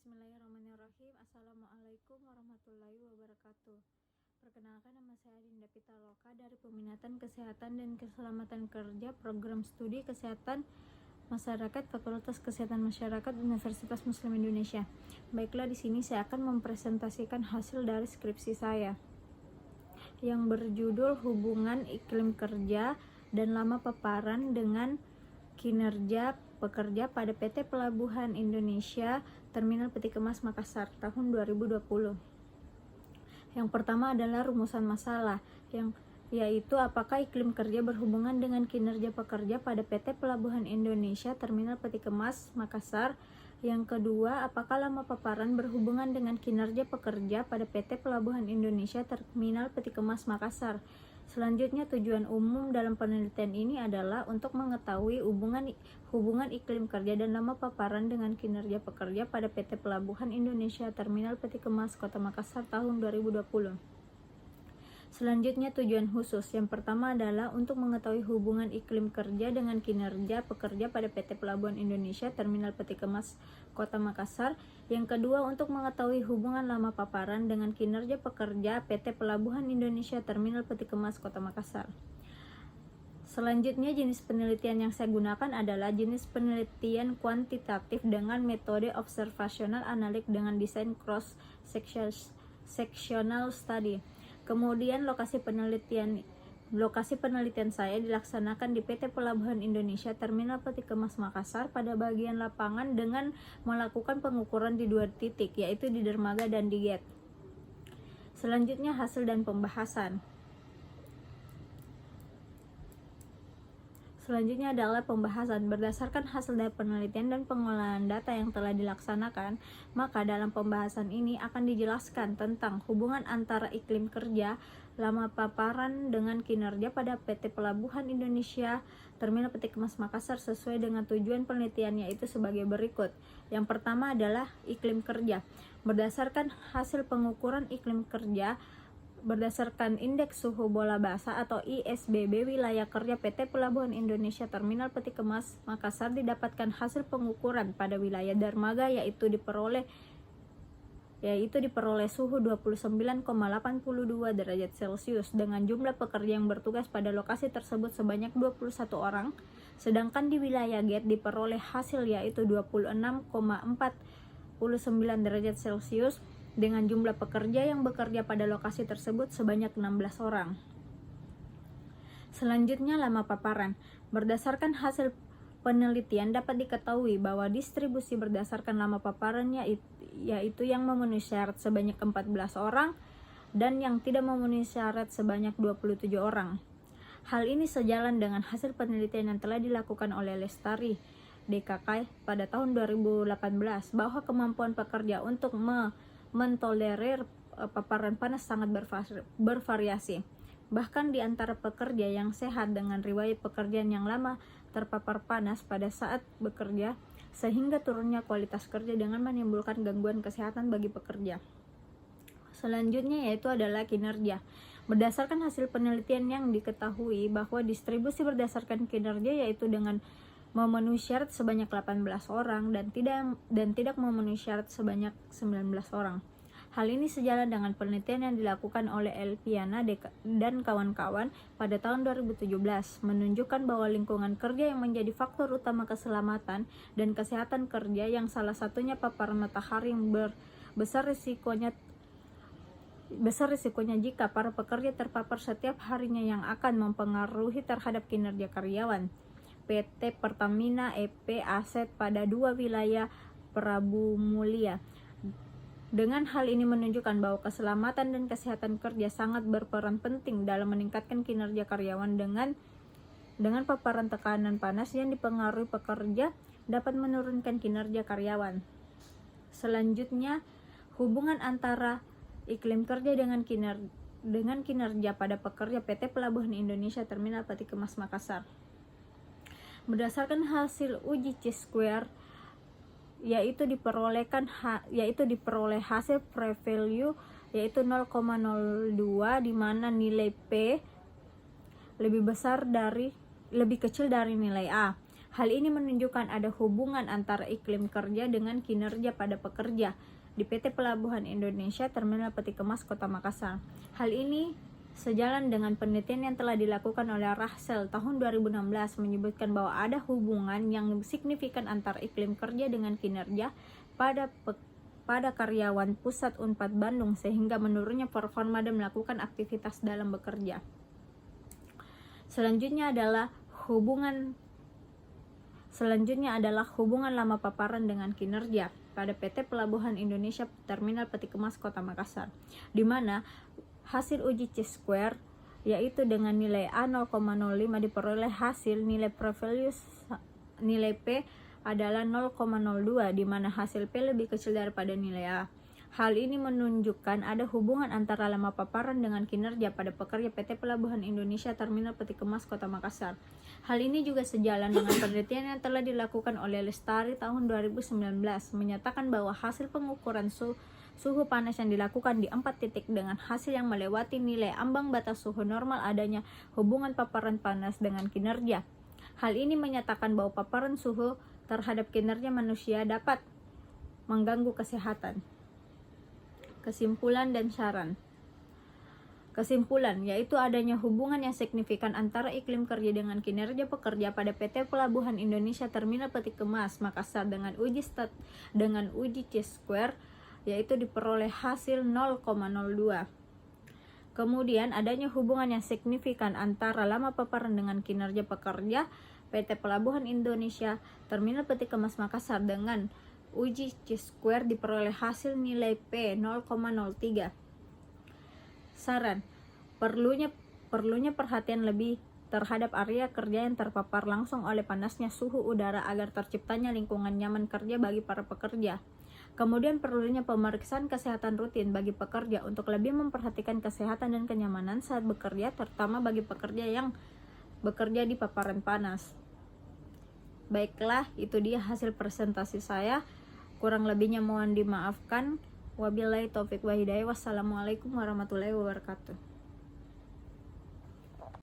Bismillahirrahmanirrahim. Assalamualaikum warahmatullahi wabarakatuh. Perkenalkan, nama saya Dinda Pitaloka dari Peminatan Kesehatan dan Keselamatan Kerja Program Studi Kesehatan Masyarakat Fakultas Kesehatan Masyarakat Universitas Muslim Indonesia. Baiklah, di sini saya akan mempresentasikan hasil dari skripsi saya yang berjudul Hubungan Iklim Kerja dan Lama Paparan dengan Kinerja Pekerja pada PT Pelabuhan Indonesia Terminal Peti Kemas Makassar tahun 2020. Yang pertama adalah rumusan masalah, yaitu apakah iklim kerja berhubungan dengan kinerja pekerja pada PT Pelabuhan Indonesia Terminal Peti Kemas Makassar. Yang kedua, apakah lama paparan berhubungan dengan kinerja pekerja pada PT Pelabuhan Indonesia Terminal Peti Kemas Makassar. Selanjutnya, tujuan umum dalam penelitian ini adalah untuk mengetahui hubungan iklim kerja dan lama paparan dengan kinerja pekerja pada PT Pelabuhan Indonesia Terminal Peti Kemas Kota Makassar tahun 2020. Selanjutnya, tujuan khusus. Yang pertama adalah untuk mengetahui hubungan iklim kerja dengan kinerja pekerja pada PT Pelabuhan Indonesia Terminal Peti Kemas Kota Makassar. Yang kedua, untuk mengetahui hubungan lama paparan dengan kinerja pekerja PT Pelabuhan Indonesia Terminal Peti Kemas Kota Makassar. Selanjutnya, jenis penelitian yang saya gunakan adalah jenis penelitian kuantitatif dengan metode observational analik dengan desain cross sectional study. Kemudian lokasi penelitian saya dilaksanakan di PT Pelabuhan Indonesia Terminal Peti Kemas Makassar pada bagian lapangan dengan melakukan pengukuran di 2 titik, yaitu di dermaga dan di gate. Selanjutnya, hasil dan pembahasan. Selanjutnya adalah pembahasan. Berdasarkan hasil dari penelitian dan pengolahan data yang telah dilaksanakan, maka dalam pembahasan ini akan dijelaskan tentang hubungan antara iklim kerja, lama paparan dengan kinerja pada PT Pelabuhan Indonesia Terminal Peti Kemas Makassar sesuai dengan tujuan penelitian, yaitu sebagai berikut. Yang pertama adalah iklim kerja. Berdasarkan hasil pengukuran iklim kerja berdasarkan Indeks Suhu Bola Basah atau ISBB wilayah kerja PT Pelabuhan Indonesia Terminal Peti Kemas Makassar, didapatkan hasil pengukuran pada wilayah dermaga yaitu diperoleh suhu 29,82 derajat Celcius dengan jumlah pekerja yang bertugas pada lokasi tersebut sebanyak 21 orang, sedangkan di wilayah gate diperoleh hasil yaitu 26,49 derajat Celcius dengan jumlah pekerja yang bekerja pada lokasi tersebut sebanyak 16 orang. Selanjutnya, lama paparan. Berdasarkan hasil penelitian dapat diketahui bahwa distribusi berdasarkan lama paparannya yaitu yang memenuhi syarat sebanyak 14 orang dan yang tidak memenuhi syarat sebanyak 27 orang. Hal ini sejalan dengan hasil penelitian yang telah dilakukan oleh Lestari DKK pada tahun 2018 bahwa kemampuan pekerja untuk mentolerir paparan panas sangat bervariasi. Bahkan di antara pekerja yang sehat dengan riwayat pekerjaan yang lama terpapar panas pada saat bekerja, sehingga turunnya kualitas kerja dengan menimbulkan gangguan kesehatan bagi pekerja. Selanjutnya yaitu adalah kinerja. Berdasarkan hasil penelitian yang diketahui bahwa distribusi berdasarkan kinerja yaitu dengan memenuhi syarat sebanyak 18 orang dan tidak memenuhi syarat sebanyak 19 orang. Hal ini sejalan dengan penelitian yang dilakukan oleh Elpiana dan kawan-kawan pada tahun 2017 menunjukkan bahwa lingkungan kerja yang menjadi faktor utama keselamatan dan kesehatan kerja yang salah satunya paparan matahari yang besar risikonya jika para pekerja terpapar setiap harinya yang akan mempengaruhi terhadap kinerja karyawan. PT Pertamina EP Aset pada 2 wilayah Prabu Mulia. Dengan hal ini menunjukkan bahwa keselamatan dan kesehatan kerja sangat berperan penting dalam meningkatkan kinerja karyawan. Dengan paparan tekanan panas yang dipengaruhi pekerja dapat menurunkan kinerja karyawan. Selanjutnya, hubungan antara iklim kerja dengan kinerja pada pekerja PT Pelabuhan Indonesia Terminal Peti Kemas Makassar. Berdasarkan hasil uji C-square yaitu diperoleh hasil pre-value yaitu 0,02 di mana nilai P lebih kecil dari nilai A. Hal ini menunjukkan ada hubungan antara iklim kerja dengan kinerja pada pekerja di PT Pelabuhan Indonesia Terminal Peti Kemas Kota Makassar. Hal ini sejalan dengan penelitian yang telah dilakukan oleh Rahsel tahun 2016 menyebutkan bahwa ada hubungan yang signifikan antara iklim kerja dengan kinerja pada karyawan Pusat Unpad Bandung sehingga menurunnya performa dan melakukan aktivitas dalam bekerja. Selanjutnya adalah hubungan lama paparan dengan kinerja pada PT Pelabuhan Indonesia Terminal Peti Kemas Kota Makassar, di mana hasil uji C-square yaitu dengan nilai A 0,05 diperoleh hasil nilai P adalah 0,02, di mana hasil P lebih kecil daripada nilai A. Hal ini menunjukkan ada hubungan antara lama paparan dengan kinerja pada pekerja PT Pelabuhan Indonesia Terminal Peti Kemas Kota Makassar. Hal ini juga sejalan dengan penelitian yang telah dilakukan oleh Lestari tahun 2019 menyatakan bahwa hasil pengukuran suhu panas yang dilakukan di 4 titik dengan hasil yang melewati nilai ambang batas suhu normal adanya hubungan paparan panas dengan kinerja. Hal ini menyatakan bahwa paparan suhu terhadap kinerja manusia dapat mengganggu kesehatan. Kesimpulan dan saran. Kesimpulan yaitu adanya hubungan yang signifikan antara iklim kerja dengan kinerja pekerja pada PT Pelabuhan Indonesia Terminal Peti Kemas Makassar dengan uji C-square yaitu diperoleh hasil 0,02. Kemudian adanya hubungan yang signifikan antara lama paparan dengan kinerja pekerja PT Pelabuhan Indonesia Terminal Peti Kemas Makassar dengan uji C-square diperoleh hasil nilai P 0,03. Saran, perlunya perhatian lebih terhadap area kerja yang terpapar langsung oleh panasnya suhu udara agar terciptanya lingkungan nyaman kerja bagi para pekerja. Kemudian perlunya pemeriksaan kesehatan rutin bagi pekerja untuk lebih memperhatikan kesehatan dan kenyamanan saat bekerja, terutama bagi pekerja yang bekerja di paparan panas. Baiklah, itu dia hasil presentasi saya. Kurang lebihnya mohon dimaafkan. Wabillahi taufik wa hidayah. Wassalamualaikum warahmatullahi wabarakatuh.